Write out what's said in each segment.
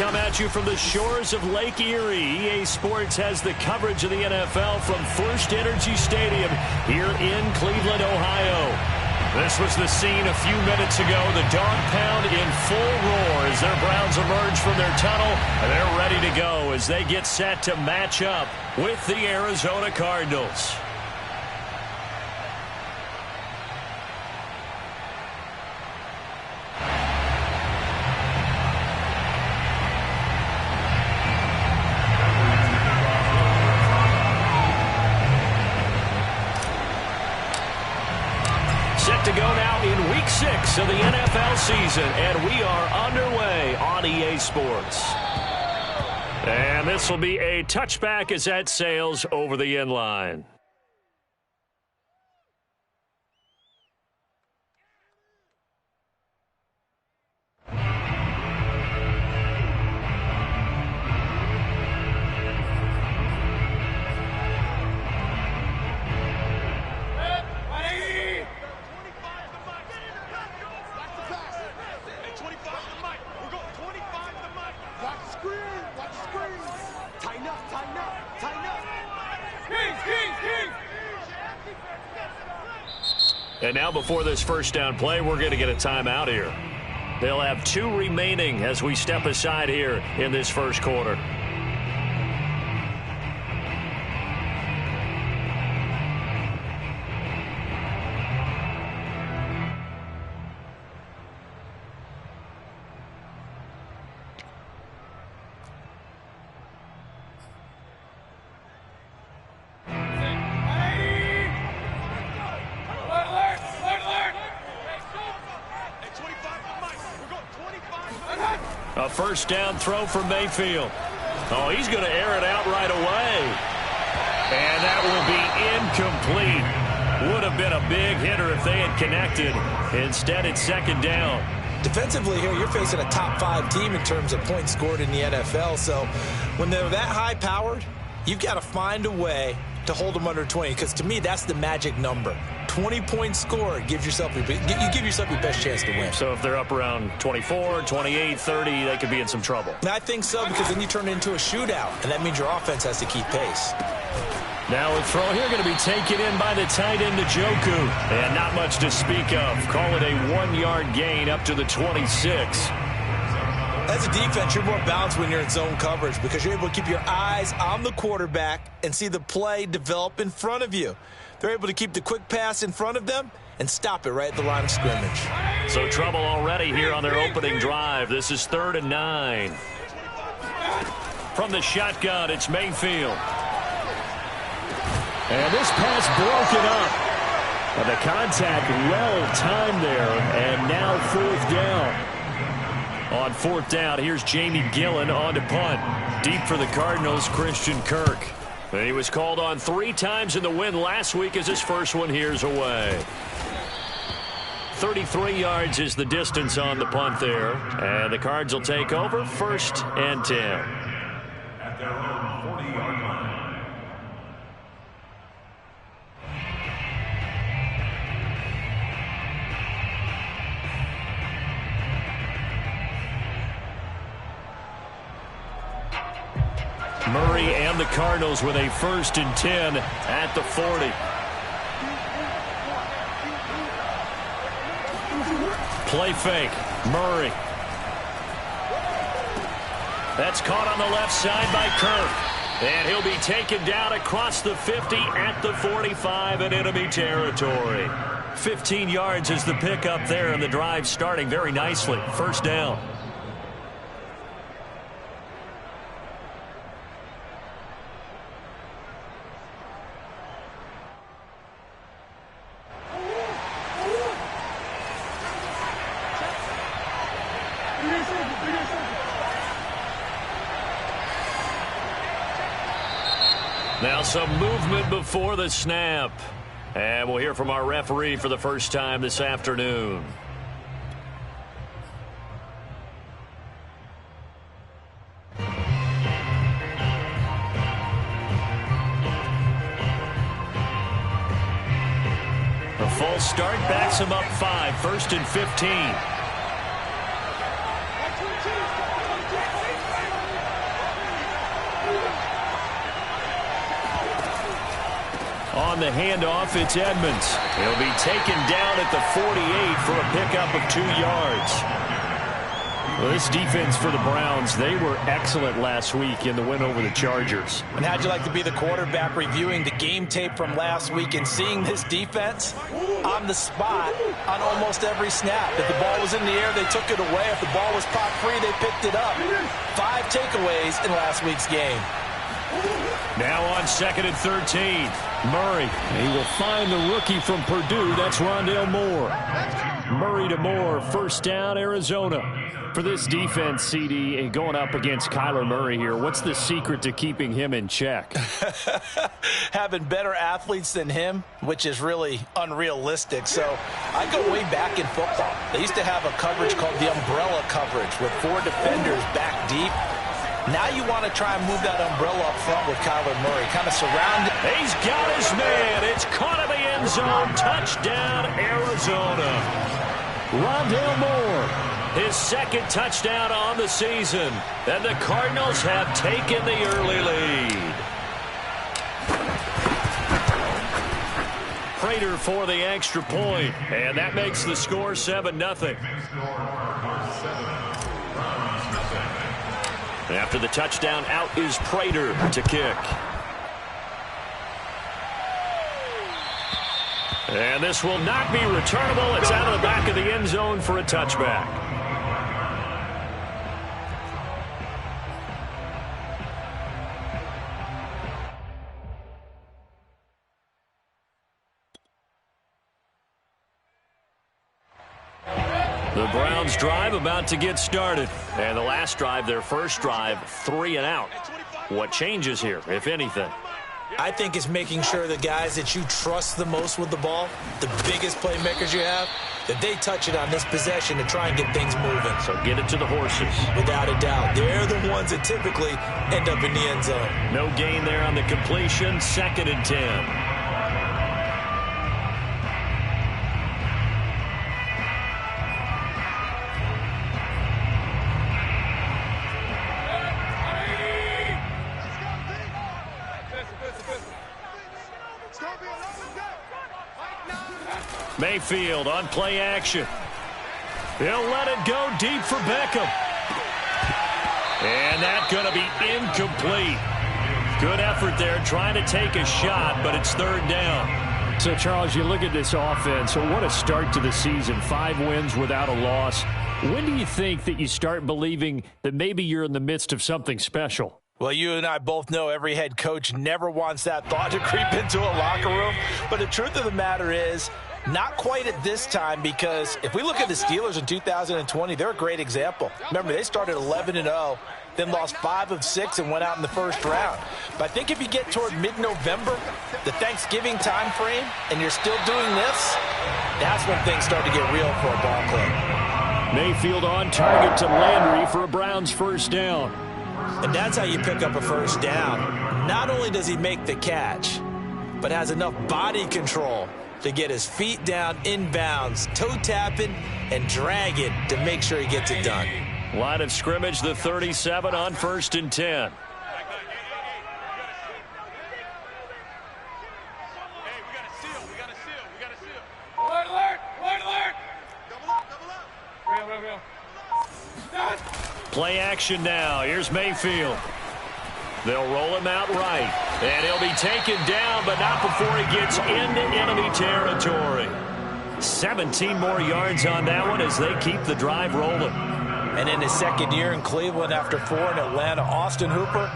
come at you from the shores of Lake Erie. EA Sports has the coverage of the NFL from First Energy Stadium here in Cleveland, Ohio. This was the scene a few minutes ago. The dog pound in full roar as their Browns emerge from their tunnel. And they're ready to go as they get set to match up with the Arizona Cardinals. To go now in Week 6 of the NFL season, and we are underway on EA Sports. And this will be a touchback as that sails over the end line. And now before this first down play, we're going to get a timeout here. They'll have 2 remaining as we step aside here in this first quarter. A first down throw for Mayfield. Oh, he's going to air it out right away. And that will be incomplete. Would have been a big hitter if they had connected. Instead, it's second down. Defensively here, you're facing a top 5 team in terms of points scored in the NFL. So when they're that high-powered, you've got to find a way to hold them under 20, because to me, that's the magic number. 20 points scored, you give yourself your best chance to win. So if they're up around 24, 28, 30, they could be in some trouble. I think so, because then you turn it into a shootout, and that means your offense has to keep pace. Now a throw here going to be taken in by the tight end, Njoku. And not much to speak of. Call it a 1-yard gain up to the 26. As a defense, you're more balanced when you're in zone coverage because you're able to keep your eyes on the quarterback and see the play develop in front of you. They're able to keep the quick pass in front of them and stop it right at the line of scrimmage. So trouble already here on their opening drive. This is 3rd and 9. From the shotgun, it's Mayfield. And this pass broken up. And the contact well timed there, and now 4th down. On 4th down, here's Jamie Gillen on to punt. Deep for the Cardinals, Christian Kirk. And he was called on 3 times in the win last week as his first one here's away. 33 yards is the distance on the punt there. And the Cards will take over 1st and 10. At their own 40-yard line. Murray and the Cardinals with a 1st and 10 at the 40. Play fake. Murray. That's caught on the left side by Kirk. And he'll be taken down across the 50 at the 45 in enemy territory. 15 yards is the pickup there, and the drive starting very nicely. 1st down. Now some movement before the snap. And we'll hear from our referee for the first time this afternoon. A false start backs him up 5, 1st and 15. on the handoff. It's Edmonds. He'll be taken down at the 48 for a pickup of 2 yards. Well, this defense for the Browns, they were excellent last week in the win over the Chargers. And how'd you like to be the quarterback reviewing the game tape from last week and seeing this defense on the spot on almost every snap? If the ball was in the air, they took it away. If the ball was pop free, they picked it up. 5 takeaways in last week's game. Now on 2nd and 13. Murray. He will find the rookie from Purdue. That's Rondale Moore. Murray to Moore. First down, Arizona. For this defense, CD, going up against Kyler Murray here, what's the secret to keeping him in check? Having better athletes than him, which is really unrealistic. So I go way back in football. They used to have a coverage called the umbrella coverage with 4 defenders back deep. Now you want to try and move that umbrella up front with Kyler Murray, kind of surrounded. He's got his man. It's caught in the end zone. Touchdown, Arizona. Rondale Moore. His 2nd touchdown on the season. And the Cardinals have taken the early lead. Prater for the extra point. And that makes the score 7-0. After the touchdown, out is Prater to kick. And this will not be returnable. It's out of the back of the end zone for a touchback. The Browns drive about to get started. And the last drive, their first drive, 3 and out. What changes here, if anything? I think it's making sure the guys that you trust the most with the ball, the biggest playmakers you have, that they touch it on this possession to try and get things moving. So get it to the horses. Without a doubt. They're the ones that typically end up in the end zone. No gain there on the completion. 2nd and 10. Mayfield on play action. He'll let it go deep for Beckham. And that's going to be incomplete. Good effort there trying to take a shot, but it's 3rd down. So, Charles, you look at this offense. So what a start to the season. 5 wins without a loss. When do you think that you start believing that maybe you're in the midst of something special? Well, you and I both know every head coach never wants that thought to creep into a locker room. But the truth of the matter is, not quite at this time, because if we look at the Steelers in 2020, they're a great example. Remember, they started 11-0, then lost 5 of 6 and went out in the first round. But I think if you get toward mid-November, the Thanksgiving time frame, and you're still doing this, that's when things start to get real for a ball club. Mayfield on target to Landry for a Browns first down. And that's how you pick up a first down. Not only does he make the catch, but has enough body control to get his feet down inbounds, toe tapping, and drag it to make sure he gets it done. Line of scrimmage, the 37 on 1st and 10. Play action now. Here's Mayfield. They'll roll him out right. And he'll be taken down, but not before he gets into enemy territory. 17 more yards on that one as they keep the drive rolling. And in his 2nd year in Cleveland after 4 in Atlanta, Austin Hooper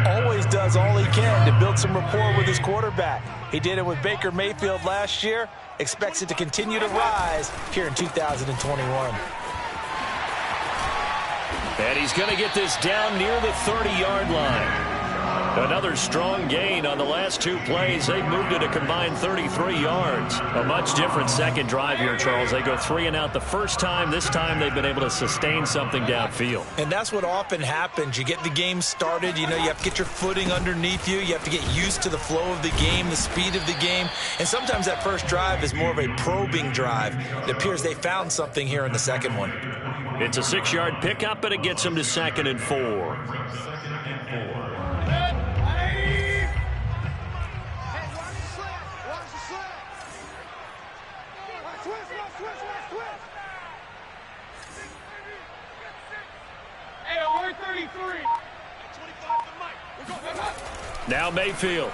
always does all he can to build some rapport with his quarterback. He did it with Baker Mayfield last year. Expects it to continue to rise here in 2021. And he's going to get this down near the 30-yard line. Another strong gain on the last 2 plays. They've moved it a combined 33 yards. A much different second drive here, Charles. They go 3 and out the first time. This time they've been able to sustain something downfield. And that's what often happens. You get the game started. You know, you have to get your footing underneath you. You have to get used to the flow of the game, the speed of the game. And sometimes that first drive is more of a probing drive. It appears they found something here in the second one. It's a 6-yard pickup, but it gets them to 2nd and 4. Now Mayfield.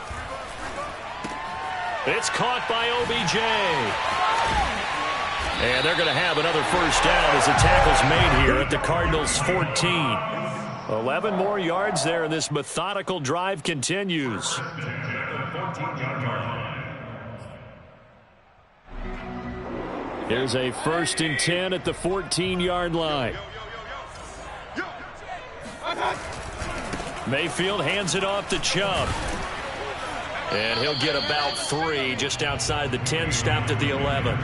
It's caught by OBJ. And they're going to have another first down as the tackle's made here at the Cardinals' 14. 11 more yards there, and this methodical drive continues. Here's a 1st and 10 at the 14-yard line. Mayfield hands it off to Chubb. And he'll get about 3 just outside the 10, stopped at the 11.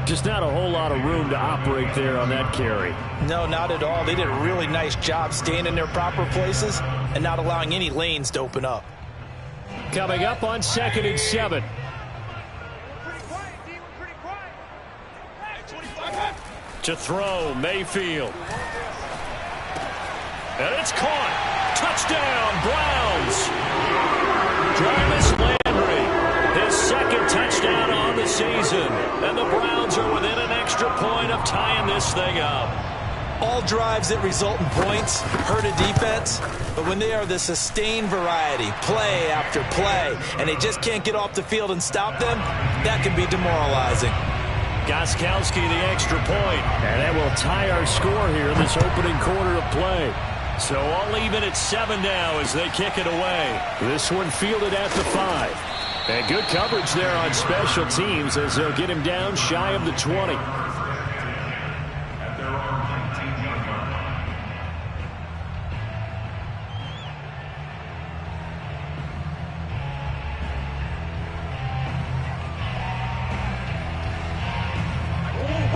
Just not a whole lot of room to operate there on that carry. No, not at all. They did a really nice job staying in their proper places and not allowing any lanes to open up. Coming up on 2nd and 7. To throw, Mayfield. And it's caught. Touchdown, Browns. Jarvis Landry, his 2nd touchdown on the season. And the Browns are within an extra point of tying this thing up. All drives that result in points hurt a defense, but when they are the sustained variety, play after play, and they just can't get off the field and stop them, that can be demoralizing. Gostkowski the extra point, and that will tie our score here in this opening quarter of play. So all even at 7 now as they kick it away. This one fielded at the 5. And good coverage there on special teams as they'll get him down shy of the 20.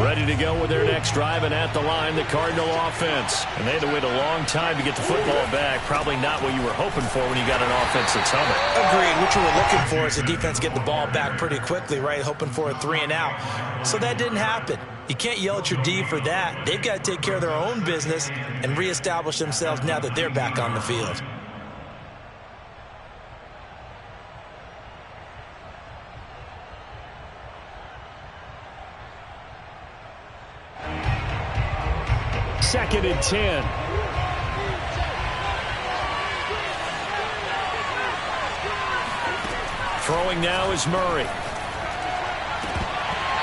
Ready to go with their next drive, and at the line, the Cardinal offense. And they had to wait a long time to get the football back. Probably not what you were hoping for when you got an offense that's humming. Agreed. What you were looking for is the defense get the ball back pretty quickly, right? Hoping for a 3 and out. So that didn't happen. You can't yell at your D for that. They've got to take care of their own business and reestablish themselves now that they're back on the field. Second and 10. Throwing now is Murray.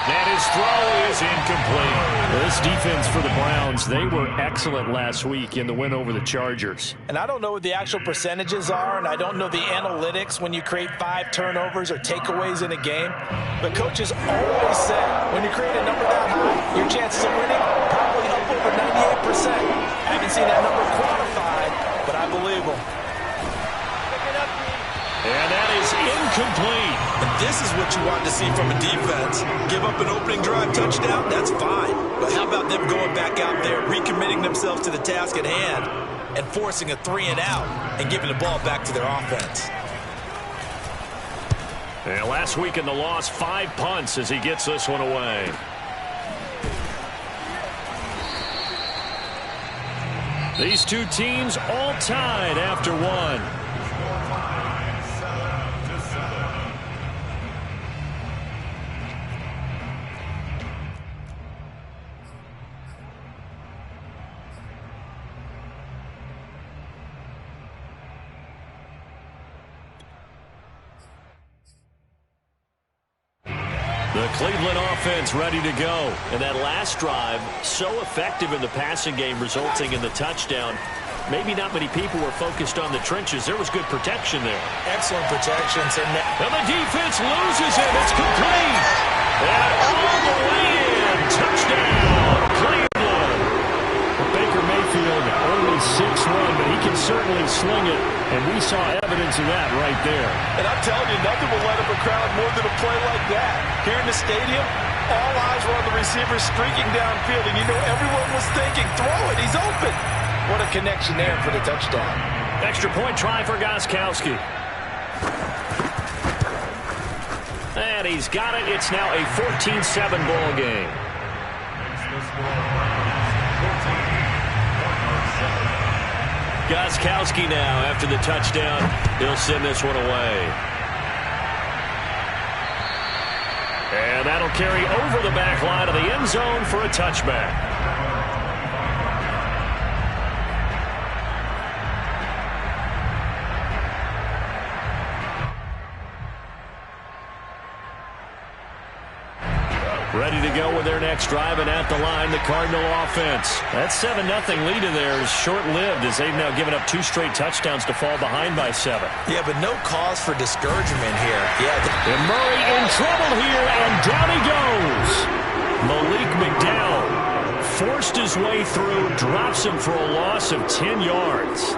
And his throw is incomplete. This defense for the Browns, they were excellent last week in the win over the Chargers. And I don't know what the actual percentages are, and I don't know the analytics when you create 5 turnovers or takeaways in a game. But coaches always say when you create a number that high, your chances of winning probably up over 98%. I haven't seen that number quantified, but I believe them. And that is incomplete. And this is what you want to see from a defense. Give up an opening drive touchdown, that's fine. But how about them going back out there, recommitting themselves to the task at hand, and forcing a 3 and out, and giving the ball back to their offense. And last week in the loss, 5 punts as he gets this one away. These two teams all tied after 1. The Cleveland offense ready to go. And that last drive, so effective in the passing game, resulting in the touchdown. Maybe not many people were focused on the trenches. There was good protection there. Excellent protection. And the defense loses it. It's complete. And all the way in. Touchdown, Cleveland. Baker Mayfield only 6'1", but he can certainly sling it. And we saw evidence of that right there. And I'm telling you, nothing will light up a crowd more than a play like that. Here in the stadium, all eyes were on the receiver streaking downfield, and you know everyone was thinking, throw it, he's open. What a connection there for the touchdown. Extra point try for Gostkowski. And he's got it. It's now a 14-7 ball game. Gostkowski now after the touchdown. He'll send this one away. And that'll carry over the back line of the end zone for a touchback. Ready to go with their next drive, and at the line, the Cardinal offense. That 7-0 lead of theirs short-lived as they've now given up 2 straight touchdowns to fall behind by 7. Yeah, but no cause for discouragement here. Yeah, and Murray in trouble here, and down he goes. Malik McDowell forced his way through, drops him for a loss of 10 yards.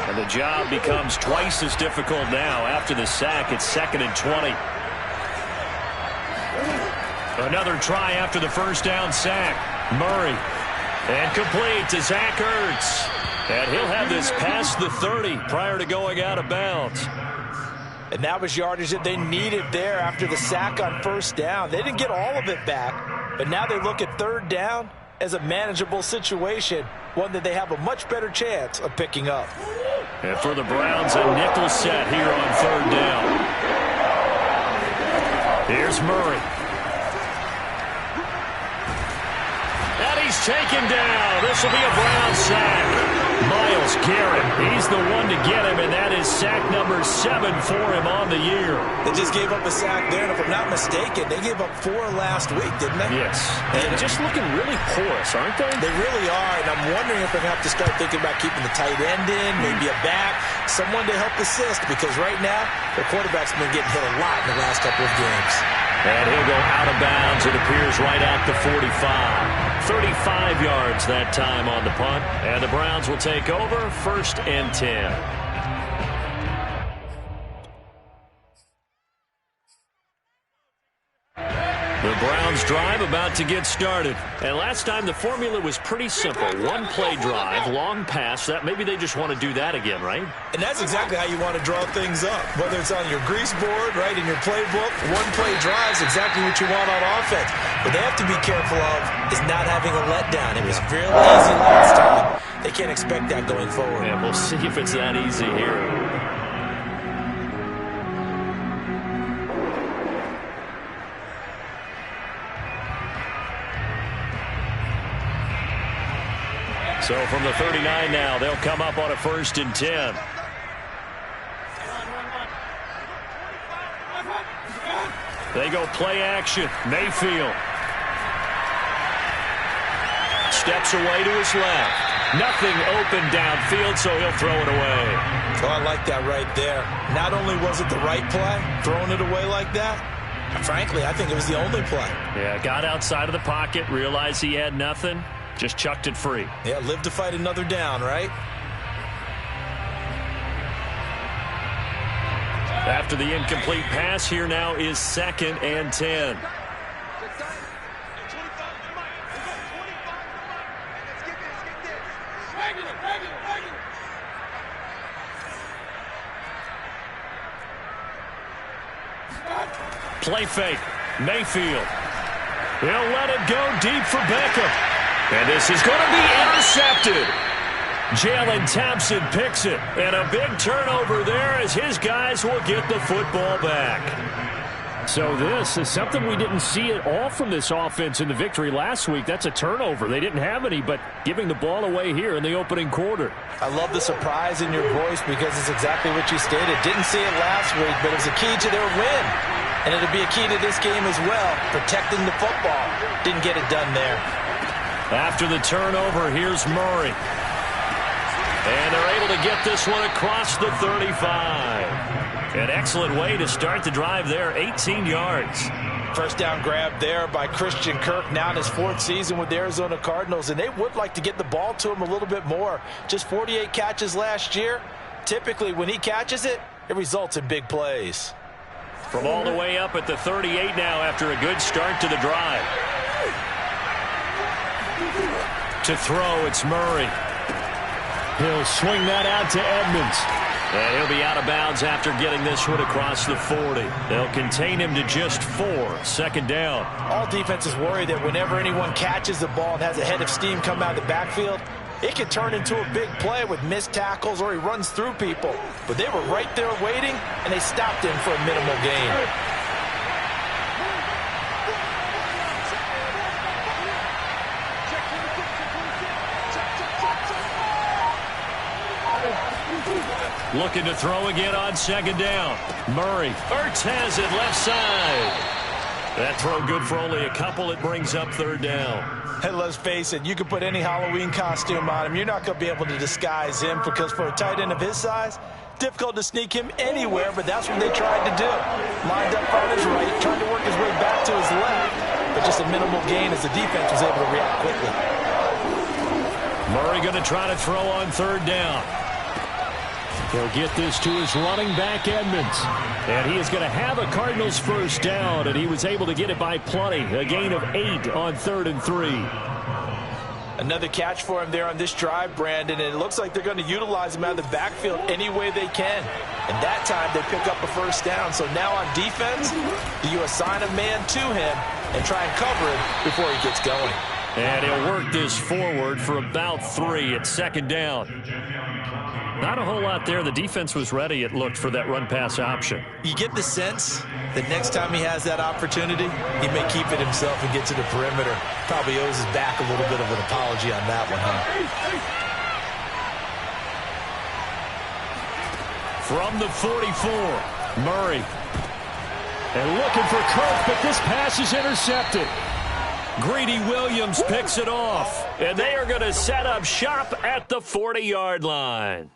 And the job becomes twice as difficult now after the sack. It's 2nd and 20. Another try after the first down sack. Murray. And complete to Zach Ertz. And he'll have this past the 30 prior to going out of bounds. And that was yardage that they needed there after the sack on first down. They didn't get all of it back, but now they look at third down as a manageable situation, one that they have a much better chance of picking up. And for the Browns, a nickel set here on third down. Here's Murray. And he's taken down. This will be a Brown sack. Myles Garrett, he's the one to get him, and that is sack number 7 for him on the year. They just gave up a sack there, and if I'm not mistaken, they gave up 4 last week, didn't they? Yes. And just looking really porous, aren't they? They really are, and I'm wondering if they're going to have to start thinking about keeping the tight end in, maybe a back, someone to help assist, because right now, their quarterback's been getting hit a lot in the last couple of games. And he'll go out of bounds, it appears, right at the 45. 35 yards that time on the punt. And the Browns will take over, 1st and 10. The Browns drive about to get started. And last time the formula was pretty simple. 1-play drive, long pass. That maybe they just want to do that again, right? And that's exactly how you want to draw things up. Whether it's on your grease board, right, in your playbook, 1-play drive is exactly what you want on offense. What they have to be careful of is not having a letdown. It was fairly easy last time. They can't expect that going forward. And we'll see if it's that easy here. So from the 39 now, they'll come up on a 1st and 10. They go play action. Mayfield. Steps away to his left. Nothing open downfield, so he'll throw it away. Oh, I like that right there. Not only was it the right play, throwing it away like that, frankly, I think it was the only play. Yeah, got outside of the pocket, realized he had nothing. Just chucked it free. Yeah, live to fight another down, right? After the incomplete pass, here now is 2nd and 10. Play fake. Mayfield. He'll let it go deep for Beckham. And this is going to be intercepted. Jalen Thompson picks it. And a big turnover there as his guys will get the football back. So this is something we didn't see at all from this offense in the victory last week. That's a turnover. They didn't have any, but giving the ball away here in the opening quarter. I love the surprise in your voice because it's exactly what you stated. Didn't see it last week, but it was a key to their win. And it'll be a key to this game as well, protecting the football. Didn't get it done there. After the turnover, here's Murray. And they're able to get this one across the 35. An excellent way to start the drive there, 18 yards. First down grab there by Christian Kirk, now in his 4th season with the Arizona Cardinals, and they would like to get the ball to him a little bit more. Just 48 catches last year. Typically, when he catches it, it results in big plays. From all the way up at the 38 now after a good start to the drive. To throw, it's Murray. He'll swing that out to Edmonds. And he'll be out of bounds after getting this one across the 40. They'll contain him to just 4. 2nd down. All defenses worry that whenever anyone catches the ball and has a head of steam come out of the backfield, It can turn into a big play with missed tackles or he runs through people. But they were right there waiting, and they stopped him for a minimal gain. Looking to throw again on second down. Murray. Ertz has it left side. That throw good for only a couple. It brings up third down. Hey, let's face it, you can put any Halloween costume on him. You're not going to be able to disguise him because for a tight end of his size, difficult to sneak him anywhere, but that's what they tried to do. Lined up on his right, tried to work his way back to his left, but just a minimal gain as the defense was able to react quickly. Murray going to try to throw on third down. He'll get this to his running back, Edmonds. And he is going to have a Cardinals first down, and he was able to get it by plenty. A gain of 8 on 3rd and 3. Another catch for him there on this drive, Brandon, and it looks like they're going to utilize him out of the backfield any way they can. And that time they pick up a first down. So now on defense, you assign a man to him and try and cover him before he gets going. And he'll work this forward for about 3 at second down. Not a whole lot there. The defense was ready, it looked, for that run-pass option. You get the sense that next time he has that opportunity, he may keep it himself and get to the perimeter. Probably owes his back a little bit of an apology on that one, huh? From the 44, Murray. And looking for Kirk, but this pass is intercepted. Greedy Williams picks it off. And they are going to set up shop at the 40-yard line.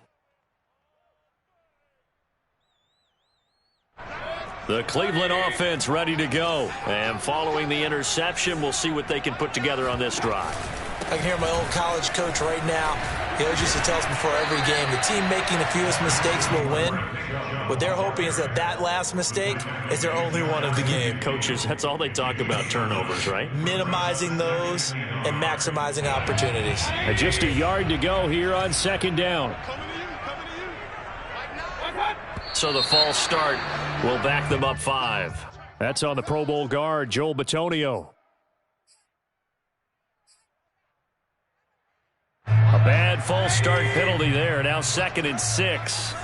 The Cleveland offense ready to go. And following the interception, we'll see what they can put together on this drive. I can hear my old college coach right now. He always used to tell us before every game, the team making the fewest mistakes will win. What they're hoping is that that last mistake is their only one of the game. Coaches, that's all they talk about, turnovers, right? Minimizing those and maximizing opportunities. And just a yard to go here on second down. So the false start will back them up 5. That's on the Pro Bowl guard, Joel Bitonio. A bad false start penalty there. Now 2nd and 6.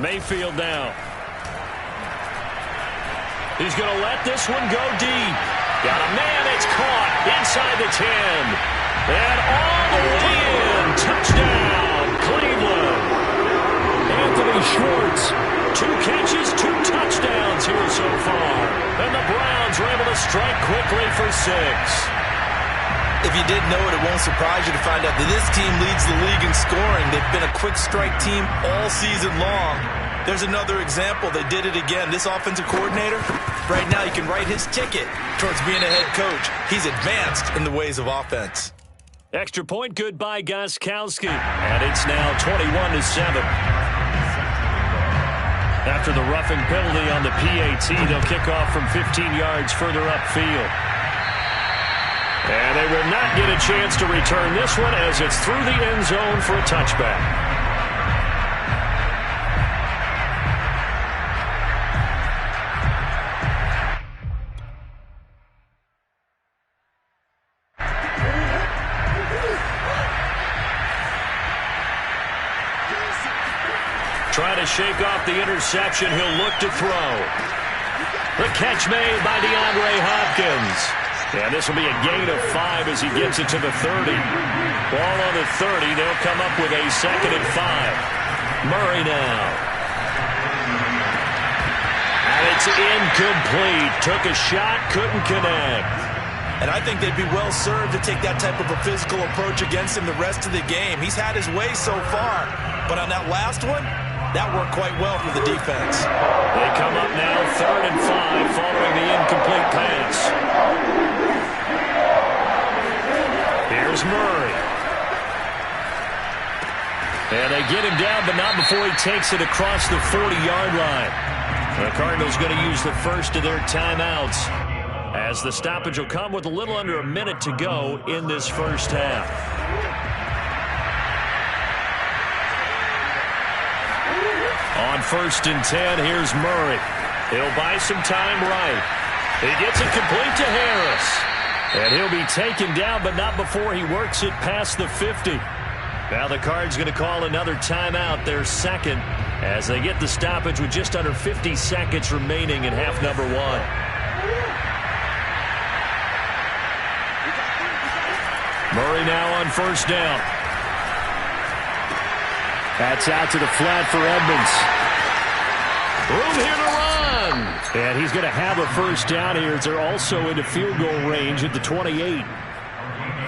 Mayfield down. He's going to let this one go deep. Got a man. It's caught inside the 10. And all the way in. Touchdown, Cleveland. Anthony Schwartz. 2 catches, 2 touchdowns here so far. And the Browns are able to strike quickly for 6. If you didn't know it, it won't surprise you to find out that this team leads the league in scoring. They've been a quick strike team all season long. There's another example. They did it again. This offensive coordinator, right now he can write his ticket towards being a head coach. He's advanced in the ways of offense. Extra point good by Gostkowski. And it's now 21-7. After the roughing penalty on the PAT, they'll kick off from 15 yards further upfield. And they will not get a chance to return this one as it's through the end zone for a touchback. Trying to shake off the interception. He'll look to throw. The catch made by DeAndre Hopkins. And this will be a gain of 5 as he gets it to the 30. Ball on the 30. They'll come up with a 2nd and 5. Murray now. And it's incomplete. Took a shot, couldn't connect. And I think they'd be well served to take that type of a physical approach against him the rest of the game. He's had his way so far. But on that last one, that worked quite well for the defense. They come up now 3rd and 5 following the incomplete pass. Here's Murray. And they get him down, but not before he takes it across the 40-yard line. The Cardinals going to use the first of their timeouts as the stoppage will come with a little under a minute to go in this first half. On 1st and 10, here's Murray. He'll buy some time right. He gets it complete to Harris. And he'll be taken down, but not before he works it past the 50. Now the Cards going to call another timeout, their second, as they get the stoppage with just under 50 seconds remaining in half number one. Murray now on first down. That's out to the flat for Edmonds. Room here to run. And he's going to have a first down here as they're also into field goal range at the 28.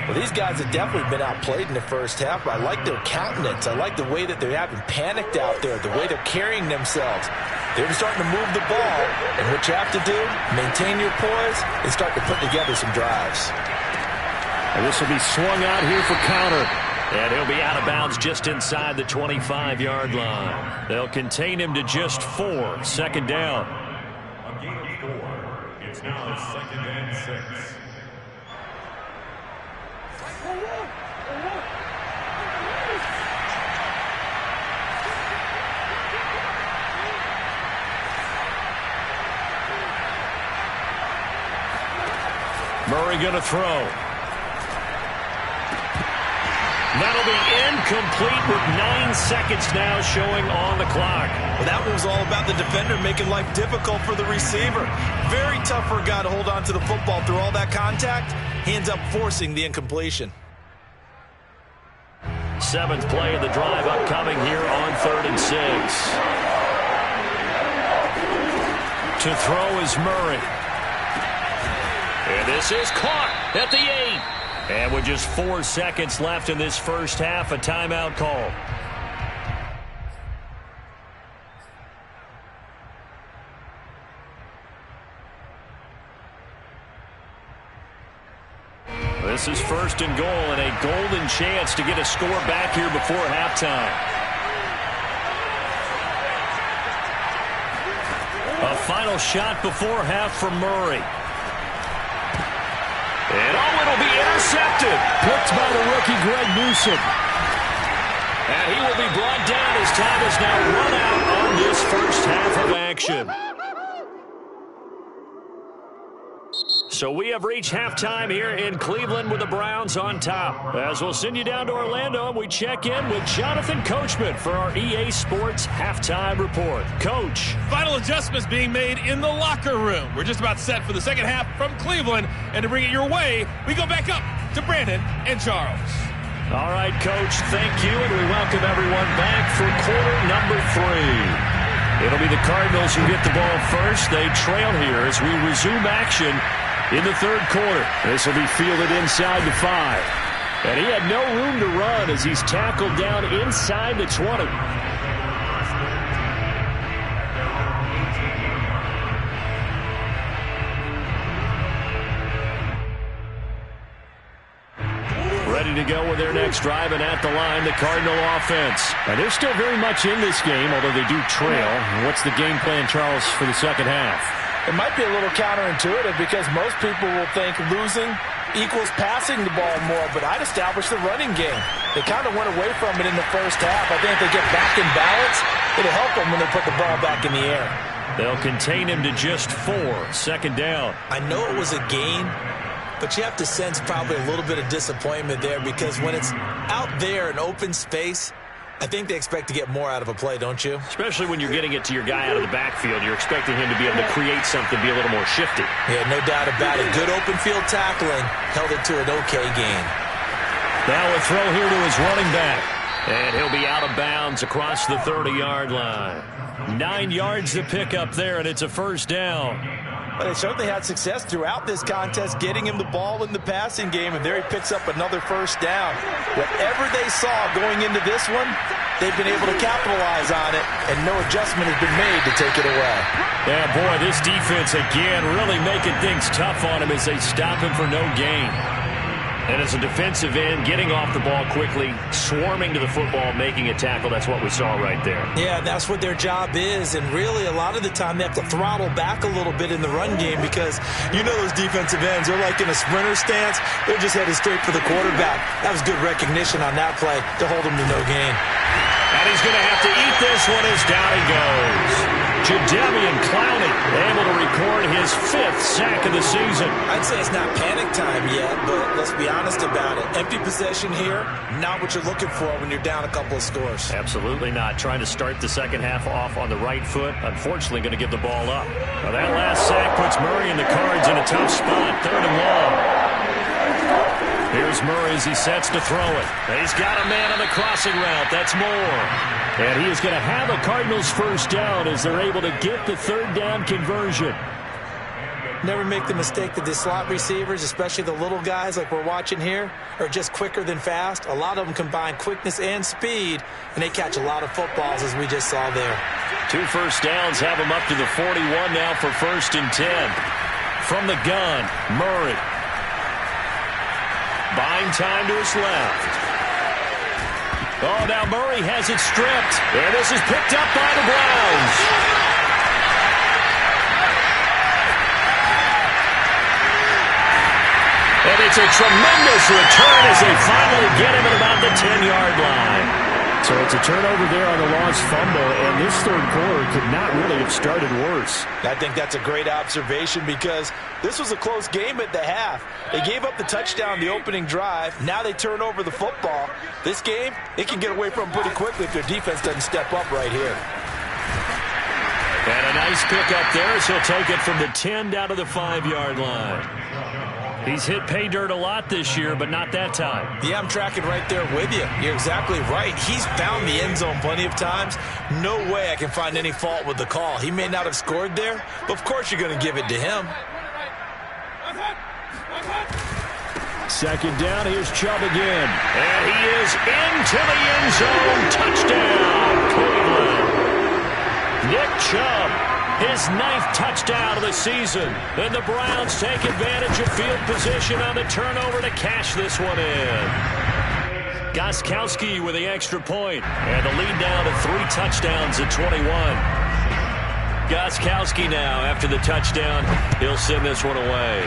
Well, these guys have definitely been outplayed in the first half, but I like their countenance. I like the way that they're having panicked out there, the way they're carrying themselves. They're starting to move the ball, and what you have to do, maintain your poise and start to put together some drives. And this will be swung out here for counter. And he'll be out of bounds just inside the 25-yard line. They'll contain him to just 4. Second down. A game of 4. It's now 2nd and 6. Murray going to throw. That'll be incomplete with 9 seconds now showing on the clock. Well, that one was all about the defender making life difficult for the receiver. Very tough for a guy to hold on to the football through all that contact. He ends up forcing the incompletion. 7th play of the drive upcoming here on 3rd and 6. To throw is Murray. And this is caught at the 8. And with just 4 seconds left in this first half, a timeout call. This is 1st and goal and a golden chance to get a score back here before halftime. A final shot before half from Murray. And it'll be intercepted. Picked by the rookie Greg Newsome. And he will be brought down as time is now run out on this first half of action. So we have reached halftime here in Cleveland with the Browns on top. As we'll send you down to Orlando, and we check in with Jonathan Coachman for our EA Sports Halftime Report. Coach. Final adjustments being made in the locker room. We're just about set for the second half from Cleveland. And to bring it your way, we go back up to Brandon and Charles. All right, Coach, thank you, and we welcome everyone back for quarter number 3. It'll be the Cardinals who get the ball first. They trail here as we resume action in the 3rd quarter. This will be fielded inside the 5. And he had no room to run as he's tackled down inside the 20. Ready to go with their next drive, and at the line, the Cardinal offense. And they're still very much in this game, although they do trail. What's the game plan, Charles, for the second half? It might be a little counterintuitive because most people will think losing equals passing the ball more, but I'd establish the running game. They kind of went away from it in the first half. I think if they get back in balance, it'll help them when they put the ball back in the air. They'll contain him to just 4. Second down. I know it was a gain, but you have to sense probably a little bit of disappointment there because when it's out there in open space, I think they expect to get more out of a play, don't you? Especially when you're getting it to your guy out of the backfield. You're expecting him to be able to create something, be a little more shifty. Yeah, no doubt about it. Good open field tackling. Held it to an okay gain. Now a throw here to his running back. And he'll be out of bounds across the 30-yard line. 9 yards to pick up there, and it's a first down. But they certainly had success throughout this contest getting him the ball in the passing game, and there he picks up another first down. Whatever they saw going into this one, they've been able to capitalize on it, and no adjustment has been made to take it away. Yeah, boy, this defense again really making things tough on him as they stop him for no gain. And as a defensive end, getting off the ball quickly, swarming to the football, making a tackle, that's what we saw right there. Yeah, that's what their job is, and really a lot of the time they have to throttle back a little bit in the run game because you know those defensive ends, they're like in a sprinter stance, they're just headed straight for the quarterback. That was good recognition on that play to hold him to no gain. And he's going to have to eat this one as down he goes. Jadeveon Clowney able to record his 5th sack of the season. I'd say it's not panic time yet, but let's be honest about it. Empty possession here, not what you're looking for when you're down a couple of scores. Absolutely not. Trying to start the second half off on the right foot. Unfortunately, going to give the ball up. Well, that last sack puts Murray and the Cards in a tough spot. 3rd and long. Here's Murray as he sets to throw it. He's got a man on the crossing route. That's Moore. And he is going to have a Cardinals first down as they're able to get the 3rd down conversion. Never make the mistake that the slot receivers, especially the little guys like we're watching here, are just quicker than fast. A lot of them combine quickness and speed, and they catch a lot of footballs as we just saw there. 2 first downs have them up to the 41 now for 1st and 10. From the gun, Murray. Buying time to his left. Oh, now Murray has it stripped. And this is picked up by the Browns. And it's a tremendous return as they finally get him at about the 10-yard line. So it's a turnover there on the lost fumble, and this 3rd quarter could not really have started worse. I think that's a great observation because this was a close game at the half. They gave up the touchdown the opening drive. Now they turn over the football. This game, it can get away from them pretty quickly if their defense doesn't step up right here. And a nice pickup there as he'll take it from the 10 down to the 5-yard line. He's hit pay dirt a lot this year, but not that time. Yeah, I'm tracking right there with you. You're exactly right. He's found the end zone plenty of times. No way I can find any fault with the call. He may not have scored there, but of course you're going to give it to him. 2nd down, here's Chubb again. And he is into the end zone. Touchdown, Cleveland. Nick Chubb, his 9th touchdown of the season. And the Browns take advantage of field position on the turnover to cash this one in. Gostkowski with the extra point. And the lead down to 3 touchdowns at 21. Gostkowski now, after the touchdown, he'll send this one away.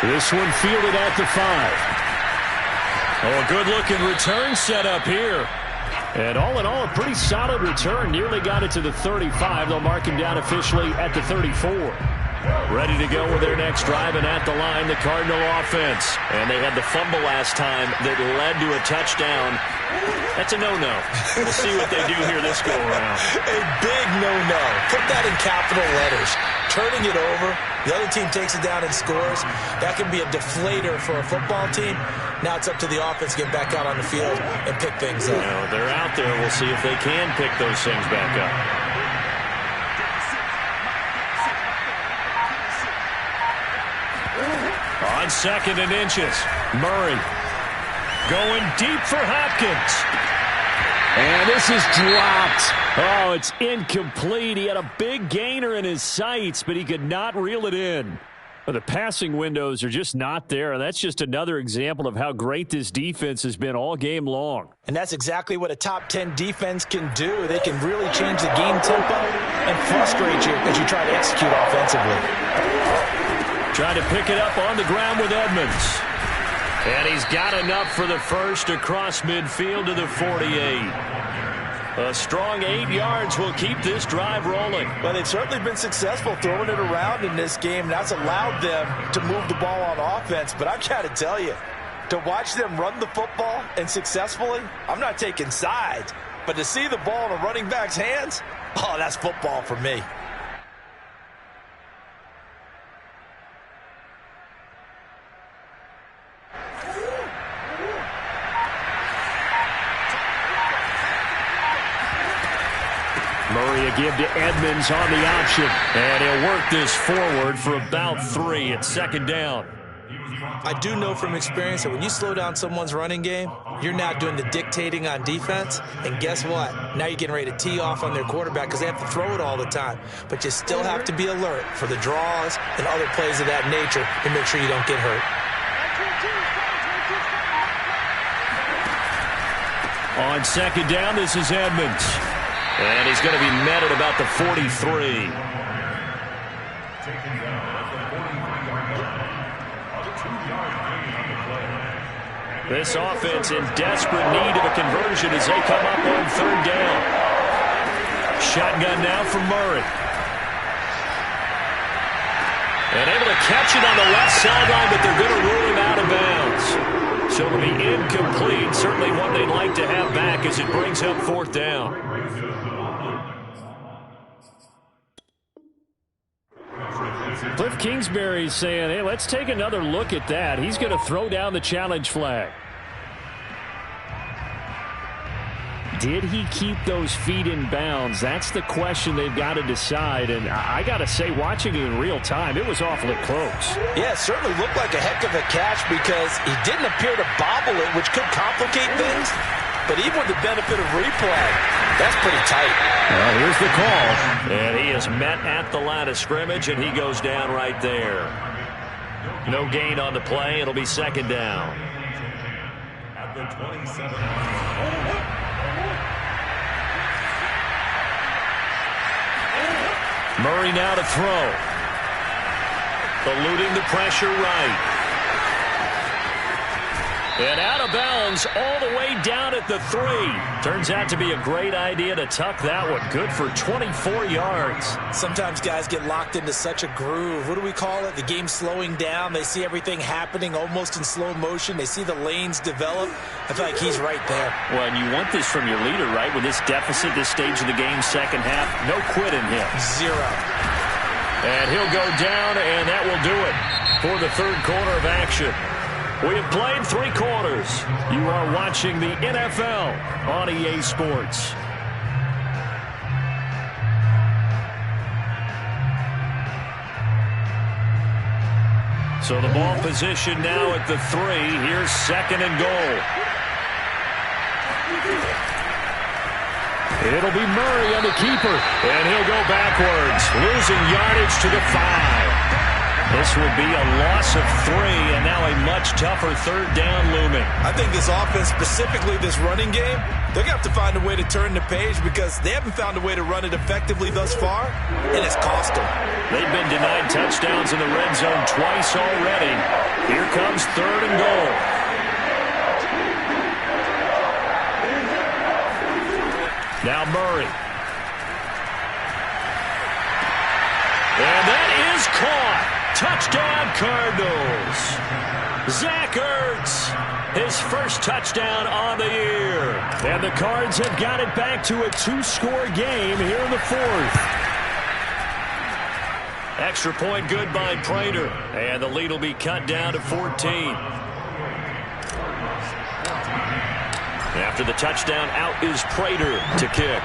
This one fielded at the 5. Oh, a good-looking return set up here. And all in all, a pretty solid return. Nearly got it to the 35. They'll mark him down officially at the 34. Ready to go with their next drive, and at the line, the Cardinal offense. And they had the fumble last time that led to a touchdown. That's a no-no. We'll see what they do here this go-around. A big no-no. Put that in capital letters. Turning it over, the other team takes it down and scores. That can be a deflator for a football team. Now it's up to the offense to get back out on the field and pick things up. You know, they're out there. We'll see if they can pick those things back up. On 2nd and inches, Murray going deep for Hopkins. And this is dropped. Oh, it's incomplete. He had a big gainer in his sights, but he could not reel it in. The passing windows are just not there, and that's just another example of how great this defense has been all game long. And that's exactly what a top 10 defense can do. They can really change the game tempo and frustrate you as you try to execute offensively. Trying to pick it up on the ground with Edmonds. And he's got enough for the first across midfield to the 48. A strong 8 yards will keep this drive rolling. Well, they've certainly been successful throwing it around in this game. And that's allowed them to move the ball on offense. But I've got to tell you, to watch them run the football and successfully, I'm not taking sides. But to see the ball in a running back's hands, oh, that's football for me. Murray a give to Edmonds on the option. And he'll work this forward for about 3 at 2nd down. I do know from experience that when you slow down someone's running game, you're not doing the dictating on defense. And guess what? Now you're getting ready to tee off on their quarterback because they have to throw it all the time. But you still have to be alert for the draws and other plays of that nature to make sure you don't get hurt. On 2nd down, this is Edmonds. And he's going to be met at about the 43. This offense in desperate need of a conversion as they come up on 3rd down. Shotgun now from Murray. And able to catch it on the left sideline, but they're going to rule him out of bounds. So it'll be incomplete. Certainly one they'd like to have back as it brings up 4th down. Cliff Kingsbury's saying, hey, let's take another look at that. He's going to throw down the challenge flag. Did he keep those feet in bounds? That's the question they've got to decide. And I got to say, watching it in real time, it was awfully close. Yeah, it certainly looked like a heck of a catch because he didn't appear to bobble it, which could complicate things. But even with the benefit of replay, that's pretty tight. Well, here's the call. And he is met at the line of scrimmage, and he goes down right there. No gain on the play. It'll be 2nd down. At the 27. Murray now to throw. Eluding the pressure right. And out of bounds all the way down at the 3. Turns out to be a great idea to tuck that one. Good for 24 yards. Sometimes guys get locked into such a groove. What do we call it? The game's slowing down. They see everything happening almost in slow motion. They see the lanes develop. I feel like he's right there. Well, and you want this from your leader, right? With this deficit, this stage of the game, second half, no quit in him. 0. And he'll go down, and that will do it for the 3rd quarter of action. We have played 3 quarters. You are watching the NFL on EA Sports. So the ball position now at the 3. Here's 2nd and goal. It'll be Murray on the keeper, and he'll go backwards, losing yardage to the 5. This will be a loss of 3, and now a much tougher 3rd down looming. I think this offense, specifically this running game, they're going to have to find a way to turn the page because they haven't found a way to run it effectively thus far, and it's cost them. They've been denied touchdowns in the red zone twice already. Here comes 3rd and goal. Now Murray. And that is caught. Touchdown, Cardinals. Zach Ertz, his first touchdown on the year. And the Cards have got it back to a 2-score game here in the 4th. Extra point good by Prater. And the lead will be cut down to 14. After the touchdown, out is Prater to kick.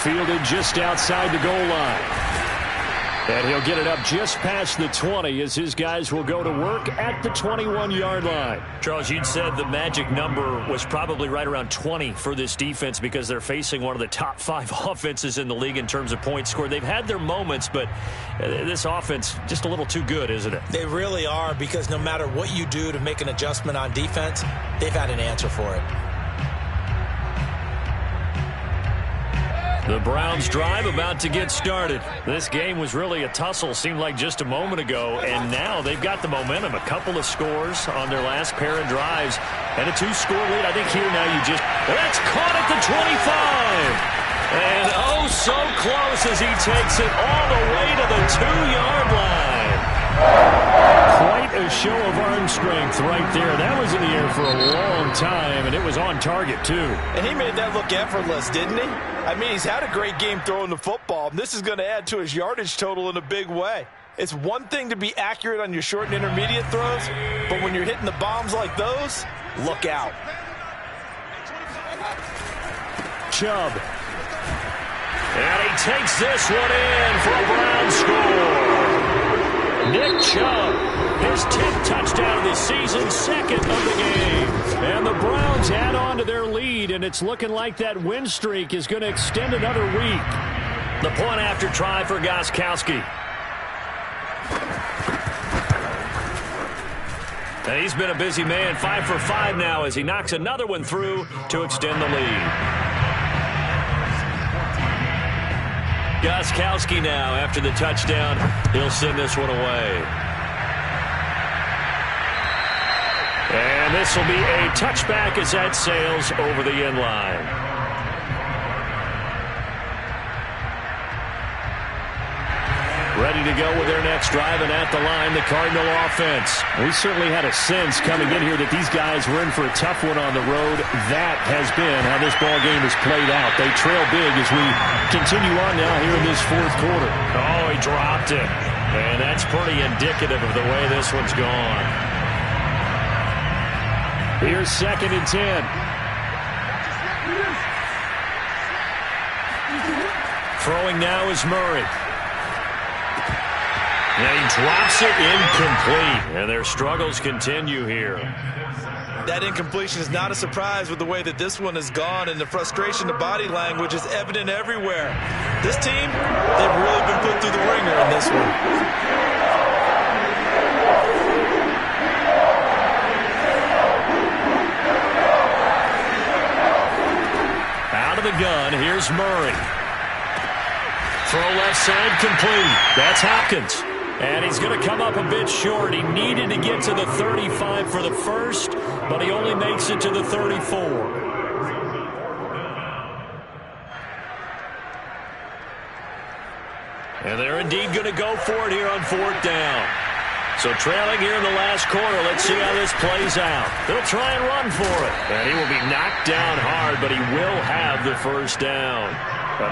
Fielded just outside the goal line. And he'll get it up just past the 20 as his guys will go to work at the 21-yard line. Charles, you'd said the magic number was probably right around 20 for this defense because they're facing one of the top 5 offenses in the league in terms of points scored. They've had their moments, but this offense just a little too good, isn't it? They really are because no matter what you do to make an adjustment on defense, they've had an answer for it. The Browns drive about to get started. This game was really a tussle, seemed like just a moment ago, and now they've got the momentum. A couple of scores on their last pair of drives, and a 2-score lead. I think here now that's caught at the 25. And oh, so close as he takes it all the way to the 2-yard line. Quite a show of arm strength right there. That was in the air for a long time, and it was on target, too. And he made that look effortless, didn't he? I mean, he's had a great game throwing the football, and this is going to add to his yardage total in a big way. It's one thing to be accurate on your short and intermediate throws, but when you're hitting the bombs like those, look out. Chubb. And he takes this one in for a Brown score. Nick Chubb, his 10th touchdown of the season, 2nd of the game. And the Browns add on to their lead, and it's looking like that win streak is going to extend another week. The point after try for Gostkowski. And he's been a busy man, 5 for 5 now as he knocks another one through to extend the lead. Gostkowski now, after the touchdown, he'll send this one away. And this will be a touchback as that sails over the end line. Ready to go with their next drive, and at the line, the Cardinal offense. We certainly had a sense coming in here that these guys were in for a tough one on the road. That has been how this ball game has played out. They trail big as we continue on now here in this fourth quarter. Oh, he dropped it. And that's pretty indicative of the way this one's gone. Here's 2nd and 10. Throwing now is Murray. And he drops it incomplete. And their struggles continue here. That incompletion is not a surprise with the way that this one has gone, and the frustration, the body language is evident everywhere. This team, they've really been put through the ringer in this one. Out of the gun, here's Murray. Throw left side complete. That's Hopkins. And he's going to come up a bit short. He needed to get to the 35 for the first, but he only makes it to the 34. And they're indeed going to go for it here on 4th down. So trailing here in the last quarter, let's see how this plays out. They'll try and run for it. And he will be knocked down hard, but he will have the first down.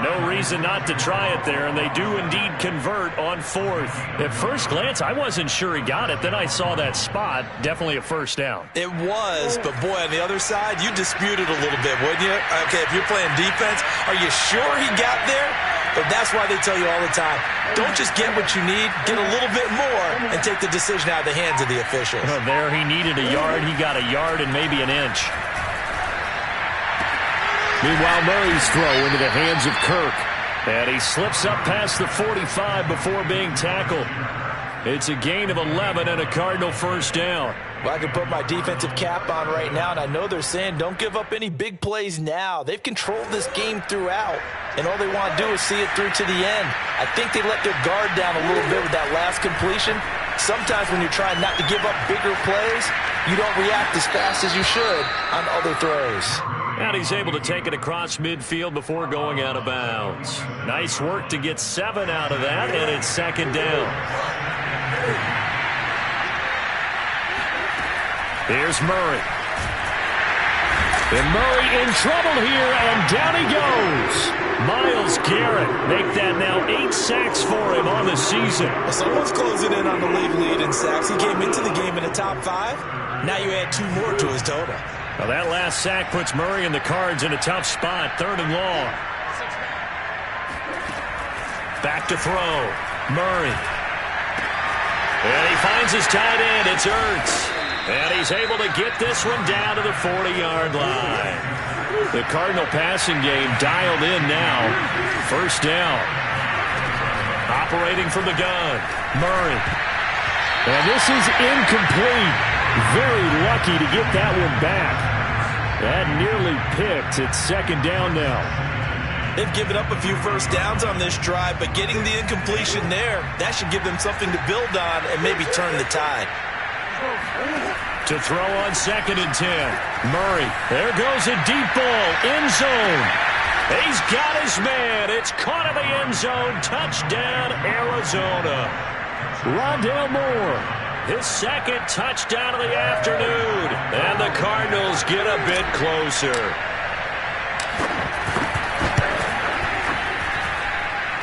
No reason not to try it there, and they do indeed convert on 4th. At first glance, I wasn't sure he got it. Then I saw that spot. Definitely a first down. It was, but boy, on the other side, you dispute it a little bit, wouldn't you? Okay, if you're playing defense, are you sure he got there? But that's why they tell you all the time, don't just get what you need, get a little bit more, and take the decision out of the hands of the officials. There he needed a yard. He got a yard and maybe an inch. Meanwhile, Murray's throw into the hands of Kirk. And he slips up past the 45 before being tackled. It's a gain of 11 and a Cardinal first down. Well, I can put my defensive cap on right now, and I know they're saying don't give up any big plays now. They've controlled this game throughout, and all they want to do is see it through to the end. I think they let their guard down a little bit with that last completion. Sometimes when you're trying not to give up bigger plays, you don't react as fast as you should on other throws. And he's able to take it across midfield before going out of bounds. Nice work to get 7 out of that, and it's 2nd down. Here's Murray. And Murray in trouble here, and down he goes. Myles Garrett make that now 8 sacks for him on the season. Well, someone's closing in on the league lead in sacks. He came into the game in the top 5. Now you add 2 more to his total. Well, that last sack puts Murray and the Cards in a tough spot, 3rd and long. Back to throw. Murray. And he finds his tight end. It's Ertz. And he's able to get this one down to the 40-yard line. The Cardinal passing game dialed in now. First down. Operating from the gun. Murray. And this is incomplete. Very lucky to get that one back. That nearly picked. It's 2nd down now. They've given up a few first downs on this drive, but getting the incompletion there, that should give them something to build on and maybe turn the tide. To throw on 2nd and 10. Murray. There goes a deep ball. End zone. He's got his man. It's caught in the end zone. Touchdown, Arizona. Rondale Moore. His 2nd touchdown of the afternoon. And the Cardinals get a bit closer.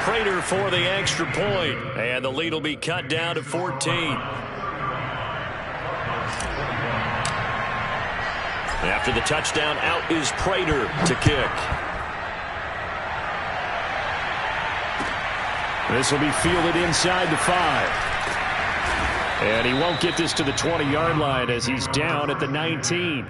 Prater for the extra point. And the lead will be cut down to 14. After the touchdown, out is Prater to kick. This will be fielded inside the 5. And he won't get this to the 20-yard line as he's down at the 19.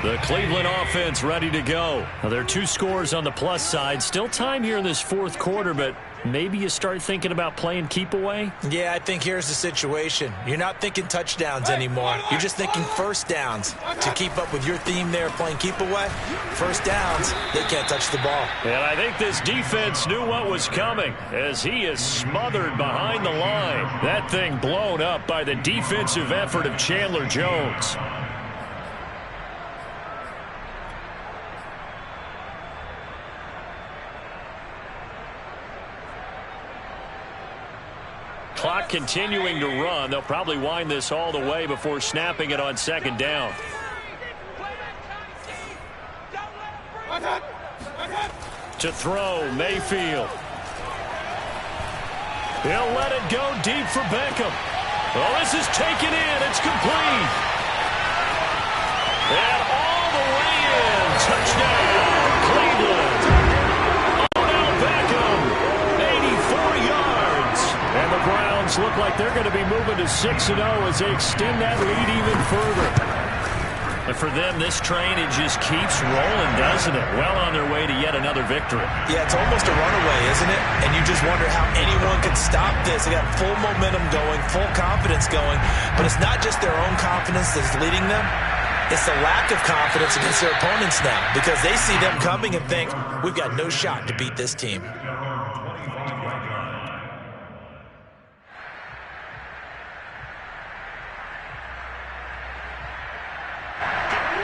The Cleveland offense ready to go. Now, there are 2 scores on the plus side. Still time here in this fourth quarter, but maybe you start thinking about playing keep away? Yeah, I think here's the situation. You're not thinking touchdowns anymore. You're just thinking first downs. To keep up with your theme there, playing keep away, first downs, they can't touch the ball. And I think this defense knew what was coming as he is smothered behind the line. That thing blown up by the defensive effort of Chandler Jones. Clock continuing to run. They'll probably wind this all the way before snapping it on second down. To throw, Mayfield. He'll let it go deep for Beckham. Well, this is taken in. It's complete. And all the way in. Touchdown, Cleveland. Oh, now Beckham. 84 yards. And the Browns look like they're going to be moving to 6-0 as they extend that lead even further. And for them, this train, it just keeps rolling, doesn't it? Well on their way to yet another victory. Yeah, it's almost a runaway, isn't it? And you just wonder how anyone could stop this. They got full momentum going, full confidence going. But it's not just their own confidence that's leading them. It's the lack of confidence against their opponents now because they see them coming and think, we've got no shot to beat this team.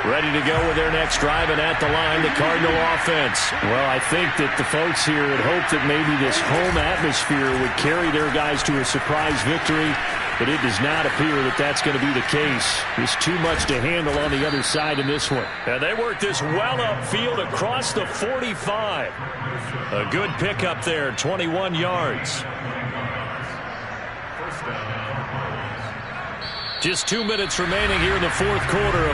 Ready to go with their next drive, and at the line, the Cardinal offense. Well, I think that the folks here had hoped that maybe this home atmosphere would carry their guys to a surprise victory, but it does not appear that that's going to be the case. There's too much to handle on the other side in this one. And they work this well upfield across the 45. A good pickup there, 21 yards. Just 2 minutes remaining here in the fourth quarter of